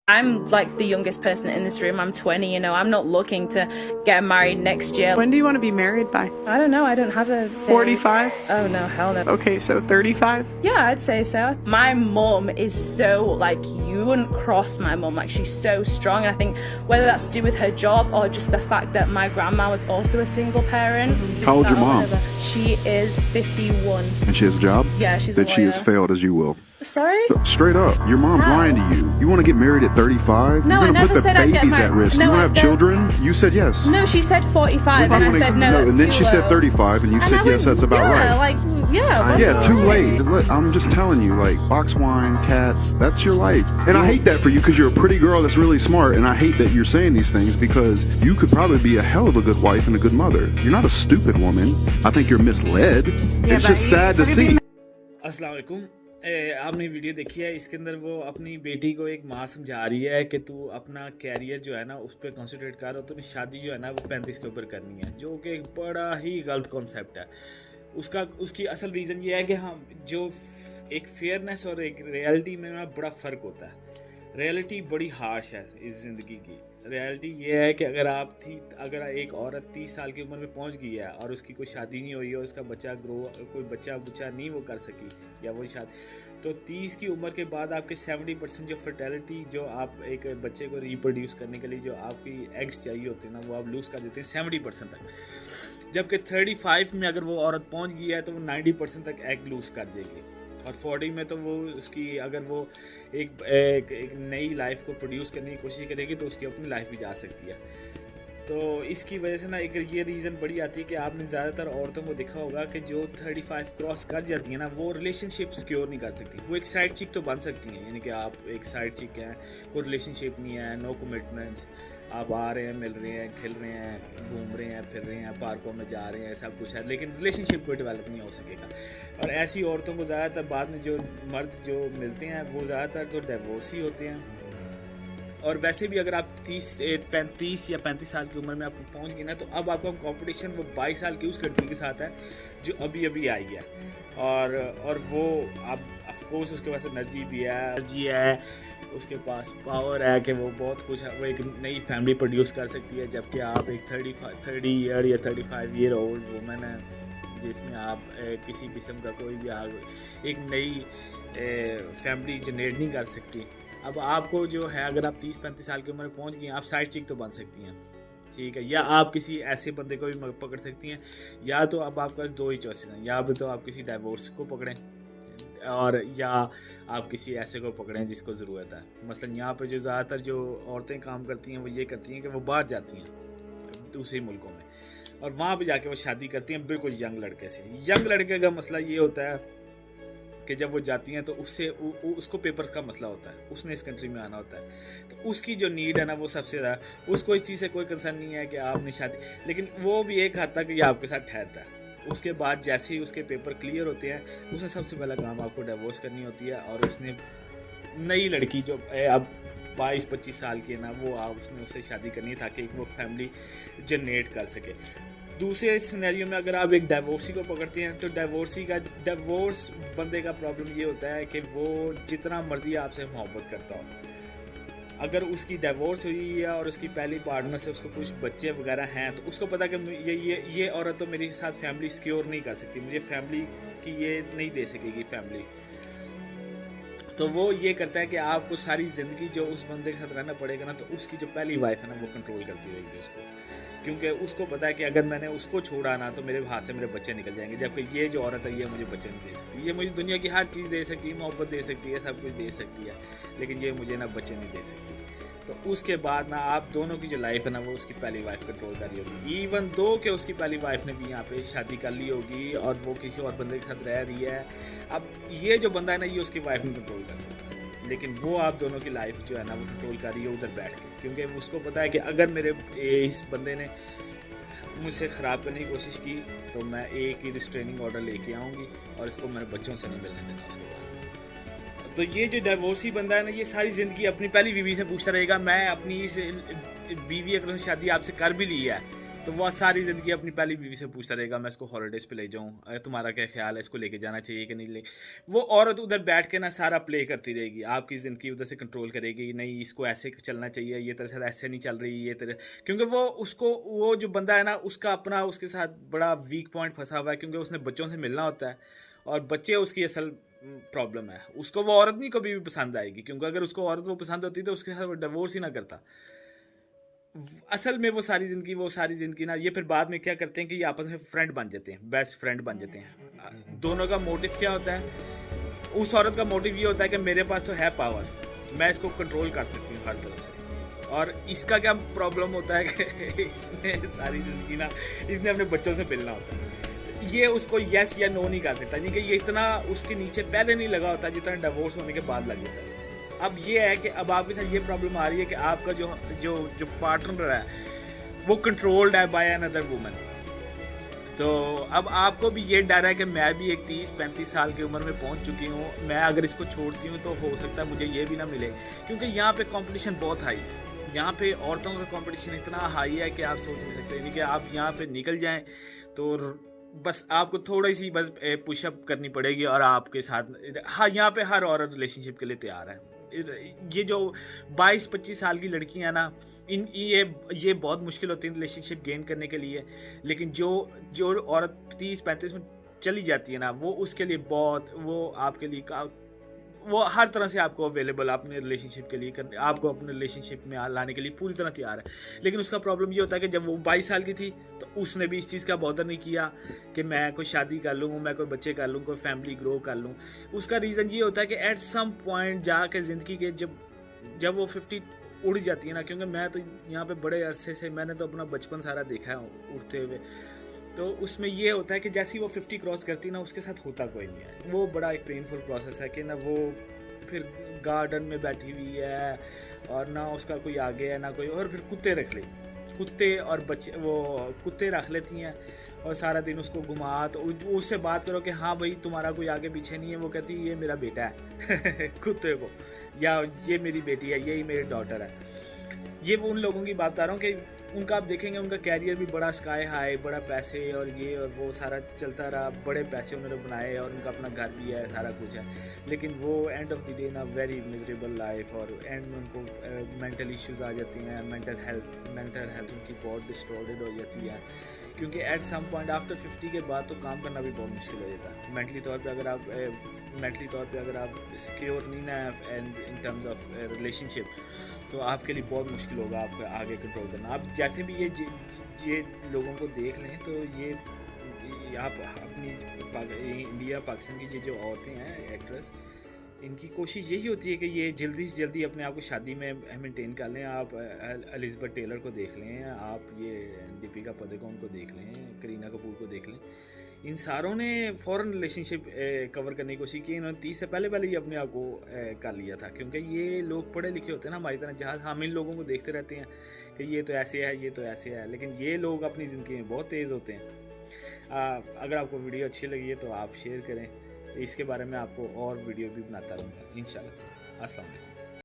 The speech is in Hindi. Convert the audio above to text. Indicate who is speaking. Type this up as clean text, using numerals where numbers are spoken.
Speaker 1: I'm like the youngest person in this room. I'm 20, I'm not looking to get married next year.
Speaker 2: When do you want to be married by?
Speaker 1: I don't know. I don't have a...
Speaker 2: 45?
Speaker 1: Oh, no, hell no.
Speaker 2: Okay, so 35?
Speaker 1: Yeah, I'd say so. My mum is so, you wouldn't cross my mum. She's so strong. And I think whether that's to do with her job or just the fact that my grandma was also a single parent.
Speaker 3: How old's your mom?
Speaker 1: She is 51.
Speaker 3: And she has a job?
Speaker 1: Yeah, she's a
Speaker 3: that she has
Speaker 1: lawyer.
Speaker 3: failed as you will.
Speaker 1: Sorry?
Speaker 3: Straight up, your mom's
Speaker 1: How?
Speaker 3: lying to you. You want to get married at 35?
Speaker 1: No,
Speaker 3: You're
Speaker 1: I
Speaker 3: going to
Speaker 1: never
Speaker 3: put the
Speaker 1: said I'd get
Speaker 3: babies
Speaker 1: married.
Speaker 3: at risk.
Speaker 1: No,
Speaker 3: You want
Speaker 1: I
Speaker 3: to have
Speaker 1: don't.
Speaker 3: children? You said yes.
Speaker 1: No, she said 45, and I said no, that's
Speaker 3: and then
Speaker 1: too
Speaker 3: she said
Speaker 1: low.
Speaker 3: 35, and you
Speaker 1: And
Speaker 3: said
Speaker 1: I
Speaker 3: yes,
Speaker 1: went,
Speaker 3: that's about
Speaker 1: yeah,
Speaker 3: right.
Speaker 1: Yeah,
Speaker 3: Too late. Look, I'm just telling you, box wine, cats, that's your life. And I hate that for you because you're a pretty girl that's really smart, and I hate that you're saying these things because you could probably be a hell of a good wife and a good mother. You're not a stupid woman. I think you're misled.
Speaker 2: Yeah,
Speaker 3: it's just sad to see.
Speaker 4: अस्सलाम वालेकुम। आपने वीडियो देखी है, इसके अंदर वो अपनी बेटी को एक माँ समझा रही है कि तू अपना कैरियर जो है ना उस पर कॉन्सेंट्रेट कर और तूने शादी जो है ना वो 35 के ऊपर करनी है, जो कि एक बड़ा ही गलत कॉन्सेप्ट है। उसकी असल रीज़न ये है कि हाँ, जो एक फेयरनेस और एक रियलिटी में ना बड़ा फ़र्क होता है। रियलिटी बड़ी हार्श है इस ज़िंदगी की। रियलिटी ये है कि अगर एक औरत 30 साल की उम्र में पहुंच गई है और उसकी कोई शादी नहीं हुई है, उसका कोई बच्चा नहीं वो कर सकी या वो शादी, तो 30 की उम्र के बाद आपके 70% जो फर्टिलिटी जो आप एक बच्चे को रिप्रोड्यूस करने के लिए जो आपकी एग्स चाहिए होते हैं ना, वो आप लूज़ कर देते हैं 70% तक। जबकि 35 में अगर वो औरत पहुंच गई है तो वो 90% तक एग लूज़ कर जाएगी, और 40 में तो वो उसकी अगर वो एक नई लाइफ को प्रोड्यूस करने की कोशिश करेगी तो उसकी अपनी लाइफ भी जा सकती है। तो इसकी वजह से ना एक ये रीज़न बड़ी आती है कि आपने ज़्यादातर औरतों को देखा होगा कि जो 35 क्रॉस कर जाती हैं ना, वो रिलेशनशिप सिक्योर नहीं कर सकती। वो एक साइड चिक तो बन सकती हैं, यानी कि आप एक साइड चिक हैं, कोई रिलेशनशिप नहीं है, नो कमिटमेंट्स, आप आ रहे हैं, मिल रहे हैं, खेल रहे हैं, घूम रहे हैं, फिर रहे हैं, पार्कों में जा रहे हैं, सब कुछ है, लेकिन रिलेशनशिप कोई डेवलप नहीं हो सकेगा। और ऐसी औरतों को ज़्यादातर बाद में जो मर्द जो मिलते हैं वो ज़्यादातर तो डिवोर्स ही होते हैं। और वैसे भी अगर आप 35 या 35 साल की उम्र में आप पहुंच गए ना, तो अब आपका कंपटीशन वो 22 साल की उस लड़की के साथ है जो अभी आई है, और वो अब ऑफकोर्स उसके पास एनर्जी है, उसके पास पावर है कि वो बहुत कुछ है, वो एक नई फैमिली प्रोड्यूस कर सकती है। जबकि आप एक 30 ईयर या 35 ईयर ओल्ड वुमेन है जिसमें आप किसी किस्म का कोई भी एक नई फैमिली जनरेट नहीं कर सकती। अब आपको जो है, अगर आप 30-35 साल की उम्र में पहुंच गई हैं, आप साइड चिक तो बन सकती हैं, ठीक है, या आप किसी ऐसे बंदे को भी पकड़ सकती हैं, या तो अब आपके पास दो ही चॉइसेस हैं, या तो आप किसी डाइवोर्स को पकड़ें और या आप किसी ऐसे को पकड़ें जिसको ज़रूरत है। मसलन यहाँ पे जो ज़्यादातर जो औरतें काम करती हैं वो ये करती हैं कि वो बाहर जाती हैं दूसरे मुल्कों में और वहाँ पे जाके वो शादी करती हैं बिल्कुल यंग लड़के से। यंग लड़के का मसला ये होता है कि जब वो जाती हैं तो उसको पेपर्स का मसला होता है, उसने इस कंट्री में आना होता है, तो उसकी जो नीड है ना वो सबसे ज़्यादा, उसको इस चीज़ से कोई कंसर्न नहीं है कि आपने शादी, लेकिन वो भी एक हद तक ये आपके साथ ठहरता है। उसके बाद जैसे ही उसके पेपर क्लियर होते हैं, उसने सबसे पहला काम आपको डिवोर्स करनी होती है, और उसने नई लड़की जो अब 22-25 साल की है ना, उसने उससे शादी करनी है ताकि वो फैमिली जनरेट कर सके। दूसरे सिनेरियो में अगर आप एक डाइवोर्सी को पकड़ते हैं तो डाइवोर्स बंदे का प्रॉब्लम ये होता है कि वो जितना मर्जी आपसे मोहब्बत करता हो, अगर उसकी डाइवोर्स हुई है और उसकी पहली पार्टनर से उसको कुछ बच्चे वगैरह हैं, तो उसको पता कि ये औरत तो मेरे साथ फैमिली सिक्योर नहीं कर सकती, मुझे फैमिली की ये नहीं दे सकेगी फैमिली, तो वो ये करता है कि आपको सारी ज़िंदगी जो उस बंदे के साथ रहना पड़ेगा ना, तो उसकी जो पहली वाइफ है ना वो कंट्रोल करती रहेगी उसको, क्योंकि उसको पता है कि अगर मैंने उसको छोड़ा ना तो मेरे हाथ से मेरे बच्चे निकल जाएंगे। जबकि ये जो औरत है ये मुझे बच्चे नहीं दे सकती, ये मुझे दुनिया की हर चीज़ दे सकती है, मोहब्बत दे सकती है, सब कुछ दे सकती है, लेकिन ये मुझे ना बच्चे नहीं दे सकती। तो उसके बाद ना आप दोनों की जो लाइफ है ना वो उसकी पहली वाइफ कंट्रोल कर रही होगी, इवन दो कि उसकी पहली वाइफ ने भी यहाँ पे शादी कर ली होगी और वो किसी और बंदे के साथ रह रही है। अब ये जो बंदा है ना ये उसकी वाइफ नहीं कंट्रोल कर सकता, लेकिन वो आप दोनों की लाइफ जो है ना वो कंट्रोल कर रही है उधर बैठ के, क्योंकि उसको पता है कि अगर मेरे इस बंदे ने मुझसे ख़राब करने की कोशिश की तो मैं एक ही रिस्ट्रेनिंग ऑर्डर लेके आऊँगी और इसको मेरे बच्चों से नहीं मिलने देना उसके बाद। तो ये जो डाइवोर्सी बंदा है ना, ये सारी ज़िंदगी अपनी पहली बीवी से पूछता रहेगा, मैं अपनी इस बीवी अगर शादी आपसे कर भी ली है तो वो सारी ज़िंदगी अपनी पहली बीवी से पूछता रहेगा, मैं इसको हॉलीडेज़ पे ले जाऊँ, तुम्हारा क्या ख्याल है, इसको लेके जाना चाहिए कि नहीं ले। वो औरत उधर बैठ के ना सारा प्ले करती रहेगी, आपकी ज़िंदगी उधर से कंट्रोल करेगी, नहीं इसको ऐसे चलना चाहिए, ये तरह से ऐसे नहीं चल रही, ये तरह, क्योंकि वो जो बंदा है ना, उसका अपना उसके साथ बड़ा वीक पॉइंट फंसा हुआ है, क्योंकि उसने बच्चों से मिलना होता है और बच्चे उसकी असल प्रॉब्लम है। उसको वो औरत नहीं कभी भी पसंद आएगी, क्योंकि अगर उसको औरत वो पसंद होती तो उसके साथ वो डिवोर्स ही ना करता। असल में वो सारी ज़िंदगी ना, ये फिर बाद में क्या करते हैं कि ये आपस में फ्रेंड बन जाते हैं, बेस्ट फ्रेंड बन जाते हैं। दोनों का मोटिव क्या होता है? उस औरत का मोटिव ये होता है कि मेरे पास तो है पावर, मैं इसको कंट्रोल कर सकती हूँ हर तरफ से। और इसका क्या प्रॉब्लम होता है कि इसने सारी ज़िंदगी ना, इसने अपने बच्चों से मिलना होता है, तो ये उसको यस या नो नहीं कर सकता, नहीं कि ये इतना उसके नीचे पहले नहीं लगा होता जितना डिवोर्स होने के बाद लग जाता है। अब ये है कि अब आपके साथ ये प्रॉब्लम आ रही है कि आपका जो पार्टनर है वो कंट्रोल्ड है बाय अनदर वुमन। तो अब आपको भी ये डर है कि मैं भी एक 30-35 साल की उम्र में पहुंच चुकी हूँ, मैं अगर इसको छोड़ती हूँ तो हो सकता है मुझे ये भी ना मिले, क्योंकि यहाँ पे कंपटीशन बहुत हाई है। यहाँ पे औरतों का कंपटीशन इतना हाई है कि आप सोच नहीं सकते, नहीं कि आप यहाँ पे निकल जाएं तो बस आपको थोड़ी सी बस पुशअप करनी पड़ेगी और आपके साथ, हाँ, यहाँ पे हर औरत रिलेशनशिप के लिए तैयार है। ये जो 22-25 साल की लड़कियां ना, ये बहुत मुश्किल होती है रिलेशनशिप गेन करने के लिए, लेकिन जो औरत 30-35 में चली जाती है ना, वो उसके लिए बहुत, वो आपके लिए वो हर तरह से आपको अवेलेबल, अपने रिलेशनशिप के लिए आपको अपने रिलेशनशिप में लाने के लिए पूरी तरह तैयार है। लेकिन उसका प्रॉब्लम ये होता है कि जब वो 22 साल की थी तो उसने भी इस चीज़ का बॉदर नहीं किया कि मैं कोई शादी कर लूँ, मैं कोई बच्चे कर लूँ, कोई फैमिली ग्रो कर लूँ। उसका रीज़न ये होता है कि एट सम पॉइंट जाके ज़िंदगी के जब वो 50 उड़ जाती है ना, क्योंकि मैं तो यहाँ पे बड़े अरसे से, मैंने तो अपना बचपन सारा देखा है उड़ते हुए, तो उसमें ये होता है कि जैसे ही वो 50 क्रॉस करती है ना, उसके साथ होता कोई नहीं है। वो बड़ा एक पेनफुल प्रोसेस है कि ना वो फिर गार्डन में बैठी हुई है और ना उसका कोई आगे है ना कोई, और फिर कुत्ते और बच्चे, वो कुत्ते रख लेती हैं और सारा दिन उसको घुमा, तो उससे बात करो कि हाँ भाई तुम्हारा कोई आगे पीछे नहीं है, वो कहती है ये मेरा बेटा है कुत्ते को, या ये मेरी बेटी है, यही मेरी डॉटर है। ये वो उन लोगों की बात बता रहा हूँ कि उनका आप देखेंगे, उनका कैरियर भी बड़ा स्काई हाई, बड़ा पैसे और ये और वो सारा चलता रहा, बड़े पैसे उन्होंने बनाए और उनका अपना घर भी है, सारा कुछ है, लेकिन वो एंड ऑफ द डे ना वेरी मिजरेबल लाइफ, और एंड में उनको मेंटल इश्यूज आ जाती हैं, मेंटल हेल्थ उनकी बहुत डिस्टॉर्टेड हो जाती है, क्योंकि एट सम पॉइंट आफ्टर 50 के बाद तो काम करना भी बहुत मुश्किल हो जाता है। मेंटली तौर पे अगर आप सिक्योर नहीं ना and in terms of relationship, तो आपके लिए बहुत मुश्किल होगा आपका आगे कंट्रोल करना। आप जैसे भी ये लोगों को देख लें तो ये आप अपनी इंडिया पाकिस्तान की जो औरतें हैं एक्ट्रेस, इनकी कोशिश यही होती है कि ये जल्दी से जल्दी अपने आप को शादी में मेंटेन कर लें। आप एलिज़ाबेथ टेलर को देख लें, आप ये दीपिका पादुकोण को देख लें, करीना कपूर को देख लें, इन सारों ने फ़ौरन रिलेशनशिप कवर करने की कोशिश की। इन्होंने 30 से पहले ही अपने आप को कर लिया था, क्योंकि ये लोग पढ़े लिखे होते हैं ना हमारी तरह जहाज़, हम इन लोगों को देखते रहते हैं कि ये तो ऐसे है, ये तो ऐसे है, लेकिन ये लोग अपनी ज़िंदगी में बहुत तेज़ होते हैं। अगर आपको वीडियो अच्छी लगी है तो आप शेयर करें, इसके बारे में आपको और वीडियो भी बनाता रहूँगा इंशाल्लाह। अस्सलाम वालेकुम।